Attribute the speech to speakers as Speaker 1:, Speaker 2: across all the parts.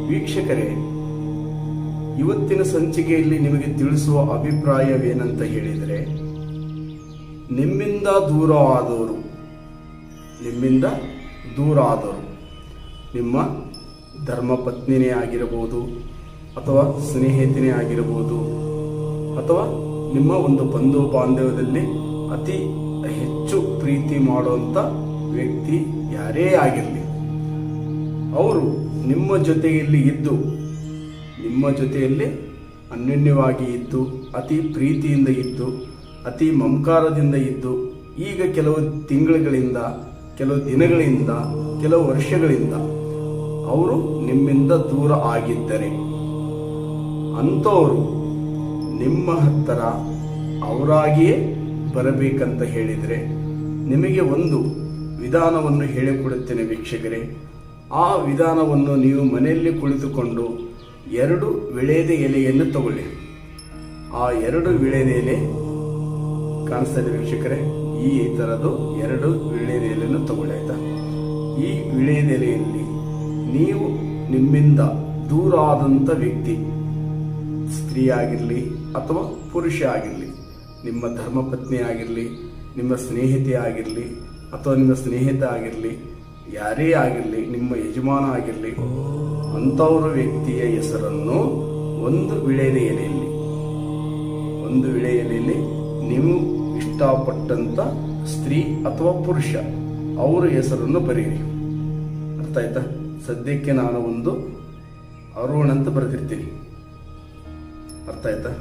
Speaker 1: ವೀಕ್ಷಕರೇ, ಇವತ್ತಿನ ಸಂಚಿಕೆಯಲ್ಲಿ ನಿಮಗೆ ತಿಳಿಸುವ ಅಭಿಪ್ರಾಯವೇನಂತ ಹೇಳಿದರೆ, ನಿಮ್ಮಿಂದ ದೂರ ಆದವರು ನಿಮ್ಮ ಧರ್ಮಪತ್ನಿನೇ ಆಗಿರಬಹುದು, ಅಥವಾ ಸ್ನೇಹಿತನೇ ಆಗಿರಬಹುದು, ಅಥವಾ ನಿಮ್ಮ ಒಂದು ಬಂಧು ಬಾಂಧವ್ಯದಲ್ಲಿ ಅತಿ ಹೆಚ್ಚು ಪ್ರೀತಿ ಮಾಡುವಂಥ ವ್ಯಕ್ತಿ ಯಾರೇ ಆಗಿರಲಿ, ಅವರು ನಿಮ್ಮ ಜೊತೆಯಲ್ಲಿ ಅನ್ಯೋನ್ಯವಾಗಿ ಇದ್ದು, ಅತಿ ಪ್ರೀತಿಯಿಂದ ಇದ್ದು, ಅತಿ ಮಮಕಾರದಿಂದ ಇದ್ದು, ಈಗ ಕೆಲವು ತಿಂಗಳುಗಳಿಂದ, ಕೆಲವು ದಿನಗಳಿಂದ, ಕೆಲವು ವರ್ಷಗಳಿಂದ ಅವರು ನಿಮ್ಮಿಂದ ದೂರ ಆಗಿದ್ದರೆ, ಅಂಥವರು ನಿಮ್ಮ ಹತ್ತಿರ ಅವರಾಗಿಯೇ ಬರಬೇಕಂತ ಹೇಳಿದರೆ ನಿಮಗೆ ಒಂದು ವಿಧಾನವನ್ನು ಹೇಳಿಕೊಡುತ್ತೇನೆ ವೀಕ್ಷಕರೇ. ಆ ವಿಧಾನವನ್ನು ನೀವು ಮನೆಯಲ್ಲಿ ಕುಳಿತುಕೊಂಡು 2 ವಿಳೆದ ಎಲೆಯನ್ನು ತಗೊಳ್ಳಿ. ಆ 2 ವಿಳೆದ ಎಲೆ ಕಾಣಿಸ್ತಾ ಇದೆ ವೀಕ್ಷಕರೇ, ಈ ಥರದ್ದು 2 ವಿಳೆದ ಎಲೆಯನ್ನು ತಗೊಳ್ಳಿ, ಆಯ್ತಾ? ಈ ವಿಳೆದ ಎಲೆಯಲ್ಲಿ ನೀವು ನಿಮ್ಮಿಂದ ದೂರ ಆದಂಥ ವ್ಯಕ್ತಿ, ಸ್ತ್ರೀ ಆಗಿರಲಿ ಅಥವಾ ಪುರುಷ ಆಗಿರಲಿ, ನಿಮ್ಮ ಧರ್ಮಪತ್ನಿ ಆಗಿರಲಿ, ನಿಮ್ಮ ಸ್ನೇಹಿತೆ ಆಗಿರಲಿ ಅಥವಾ ನಿಮ್ಮ ಸ್ನೇಹಿತ ಆಗಿರಲಿ, ಯಾರೇ ಆಗಿರಲಿ, ನಿಮ್ಮ ಯಜಮಾನ ಆಗಿರಲಿ, ಅಂಥವರ ವ್ಯಕ್ತಿಯ ಹೆಸರನ್ನು ಒಂದು ವಿಳೆದ ಎಲೆಯಲ್ಲಿ ನೀವು ಇಷ್ಟಪಟ್ಟಂತ ಸ್ತ್ರೀ ಅಥವಾ ಪುರುಷ ಅವರ ಹೆಸರನ್ನು ಬರೆಯಿರಿ. ಅರ್ಥ ಆಯ್ತಾ? ಸದ್ಯಕ್ಕೆ ನಾನು ಒಂದು ಅರುಣ್ ಅಂತ ಬರೆದಿರ್ತೀನಿ. ಅರ್ಥ ಆಯ್ತಾ?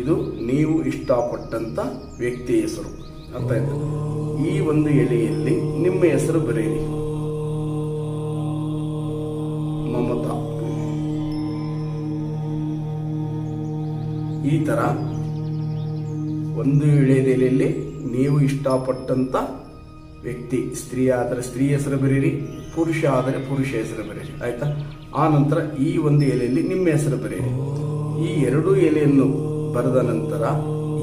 Speaker 1: ಇದು ನೀವು ಇಷ್ಟಪಟ್ಟಂತ ವ್ಯಕ್ತಿಯ ಹೆಸರು. ಅರ್ಥ ಆಯ್ತಾ? ಈ ಒಂದು ಎಲೆಯಲ್ಲಿ ನಿಮ್ಮ ಹೆಸರು ಬರೆಯಿರಿ. ಮಮತಾ. ಈ ತರ ಒಂದು ವಿಳೆದ ಎಲೆಯಲ್ಲಿ ನೀವು ಇಷ್ಟಪಟ್ಟಂತ ವ್ಯಕ್ತಿ, ಸ್ತ್ರೀ ಆದರೆ ಸ್ತ್ರೀ ಹೆಸರು ಬರೀರಿ, ಪುರುಷ ಆದರೆ ಪುರುಷ ಹೆಸರು ಬರೀರಿ, ಆಯ್ತಾ? ಆ ನಂತರ ಈ ಒಂದು ಎಲೆಯಲ್ಲಿ ನಿಮ್ಮ ಹೆಸರು ಬರೀರಿ. ಈ 2 ಎಲೆಯನ್ನು ಬರೆದ ನಂತರ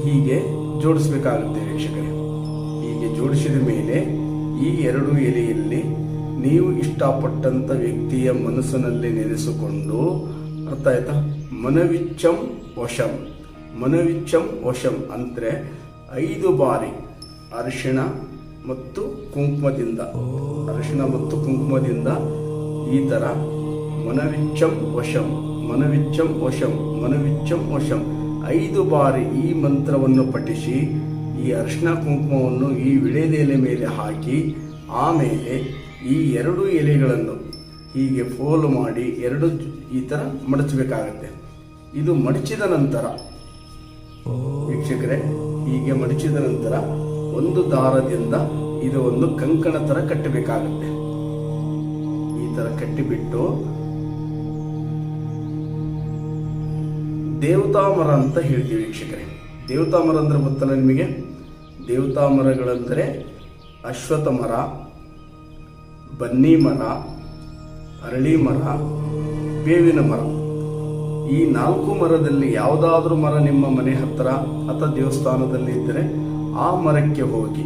Speaker 1: ಹೀಗೆ ಜೋಡಿಸಬೇಕಾಗುತ್ತೆ ವೀಕ್ಷಕರೇ. ಹೀಗೆ ಜೋಡಿಸಿದ ಮೇಲೆ ಈ 2 ಎಲೆಯಲ್ಲಿ ನೀವು ಇಷ್ಟಪಟ್ಟಂತ ವ್ಯಕ್ತಿಯ ಮನಸ್ಸಿನಲ್ಲಿ ನೆನೆಸಿಕೊಂಡು, ಅರ್ಥ ಆಯ್ತಾ? ಮನವಿಚ್ಚಂ ವಶಂ ಅಂದ್ರೆ 5 ಬಾರಿ ಅರಿಶಿಣ ಮತ್ತು ಕುಂಕುಮದಿಂದ ಈ ತರ ಮನವಿಚ್ಚಂ ವಶಂ 5 ಬಾರಿ ಈ ಮಂತ್ರವನ್ನು ಪಠಿಸಿ, ಈ ಅರಿಶಿಣ ಕುಂಕುಮವನ್ನು ಈ ವಿಳೆದ ಎಲೆ ಮೇಲೆ ಹಾಕಿ, ಆಮೇಲೆ ಈ 2 ಎಲೆಗಳನ್ನು ಹೀಗೆ ಫೋಲ್ ಮಾಡಿ 2 ಈ ತರ ಮಡಚಬೇಕಾಗತ್ತೆ. ಇದು ಮಡಚಿದ ನಂತರ ವೀಕ್ಷಕರೇ, ಹೀಗೆ ಮಡಚಿದ ನಂತರ ಒಂದು ದಾರದಿಂದ ಇದು ಒಂದು ಕಂಕಣ ತರ ಕಟ್ಟಬೇಕಾಗುತ್ತೆ. ಈ ತರ ಕಟ್ಟಿಬಿಟ್ಟು ದೇವತಾ ಮರ ಅಂತ ಹೇಳ್ತೀವಿ ವೀಕ್ಷಕರೇ. ದೇವತಾ ಮರ ಅಂದ್ರೆ ಗೊತ್ತಲ್ಲ ನಿಮಗೆ? ದೇವತಾ ಮರಗಳೆಂದರೆ ಅಶ್ವತ್ಥ ಮರ, ಬನ್ನಿ ಮರ, ಅರಳಿ ಮರ, ಬೇವಿನ ಮರ. ಈ 4 ಮರದಲ್ಲಿ ಯಾವುದಾದ್ರೂ ಮರ ನಿಮ್ಮ ಮನೆ ಹತ್ತಿರ ಅಥವಾ ದೇವಸ್ಥಾನದಲ್ಲಿ ಇದ್ದರೆ ಆ ಮರಕ್ಕೆ ಹೋಗಿ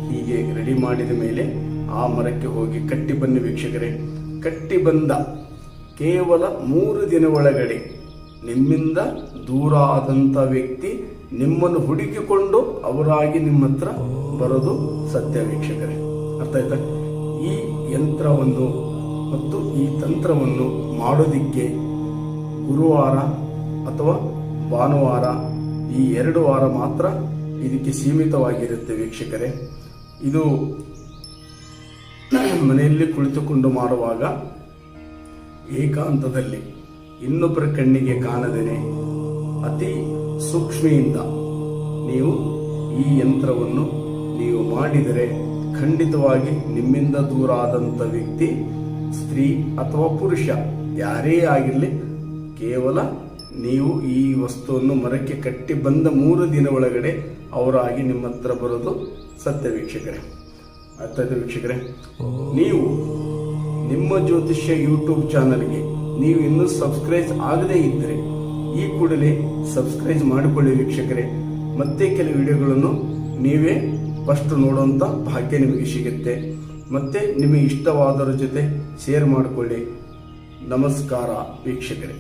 Speaker 1: ಹೀಗೆ ರೆಡಿ ಮಾಡಿದ ಮೇಲೆ ಆ ಮರಕ್ಕೆ ಹೋಗಿ ಕಟ್ಟಿ ಬನ್ನಿ ವೀಕ್ಷಕರೇ. ಕಟ್ಟಿ ಬಂದ ಕೇವಲ 3 ದಿನ ಒಳಗಡೆ ನಿಮ್ಮಿಂದ ದೂರ ಆದಂಥ ವ್ಯಕ್ತಿ ನಿಮ್ಮನ್ನು ಹುಡುಕಿಕೊಂಡು ಅವರಾಗಿ ನಿಮ್ಮ ಹತ್ರ ಬರೋದು ಸತ್ಯ ವೀಕ್ಷಕರೇ. ಅರ್ಥ ಆಯ್ತಾ? ಈ ಯಂತ್ರವನ್ನು ಮತ್ತು ಈ ತಂತ್ರವನ್ನು ಮಾಡೋದಿಕ್ಕೆ ಗುರುವಾರ ಅಥವಾ ಭಾನುವಾರ ಈ 2 ವಾರ ಮಾತ್ರ ಇದಕ್ಕೆ ಸೀಮಿತವಾಗಿರುತ್ತೆ ವೀಕ್ಷಕರೇ. ಇದು ಮನೆಯಲ್ಲಿ ಕುಳಿತುಕೊಂಡು ಮಾಡುವಾಗ ಏಕಾಂತದಲ್ಲಿ ಇನ್ನೊಬ್ಬರ ಕಣ್ಣಿಗೆ ಕಾಣದೇನೆ ಅತಿ ಸೂಕ್ಷ್ಮೆಯಿಂದ ನೀವು ಈ ಯಂತ್ರವನ್ನು ನೀವು ಮಾಡಿದರೆ ಖಂಡಿತವಾಗಿ ನಿಮ್ಮಿಂದ ದೂರ ಆದಂಥ ವ್ಯಕ್ತಿ, ಸ್ತ್ರೀ ಅಥವಾ ಪುರುಷ ಯಾರೇ ಆಗಿರಲಿ, ಕೇವಲ ನೀವು ಈ ವಸ್ತುವನ್ನು ಮರಕ್ಕೆ ಕಟ್ಟಿ ಬಂದ 3 ದಿನ ಒಳಗಡೆ ಅವರಾಗಿ ನಿಮ್ಮ ಹತ್ರ ಬರೋದು ಸತ್ಯ ವೀಕ್ಷಕರೇ. ಅರ್ಥ ಆಯ್ತು ವೀಕ್ಷಕರೇ? ನೀವು ನಿಮ್ಮ ಜ್ಯೋತಿಷ್ಯ ಯೂಟ್ಯೂಬ್ ಚಾನಲ್ಗೆ ನೀವು ಇನ್ನೂ ಸಬ್ಸ್ಕ್ರೈಬ್ ಆಗದೇ ಇದ್ದರೆ ಈ ಕೂಡಲೇ ಸಬ್ಸ್ಕ್ರೈಬ್ ಮಾಡಿಕೊಳ್ಳಿ ವೀಕ್ಷಕರೇ. ಮತ್ತೆ ಕೆಲವು ವಿಡಿಯೋಗಳನ್ನು ನೀವೇ ಫಸ್ಟ್ ನೋಡುವಂಥ ಭಾಗ್ಯ ನಿಮಗೆ ಸಿಗುತ್ತೆ. ಮತ್ತೆ ನಿಮಗೆ ಇಷ್ಟವಾದವರ ಜೊತೆ ಶೇರ್ ಮಾಡಿಕೊಳ್ಳಿ. ನಮಸ್ಕಾರ ವೀಕ್ಷಕರೇ.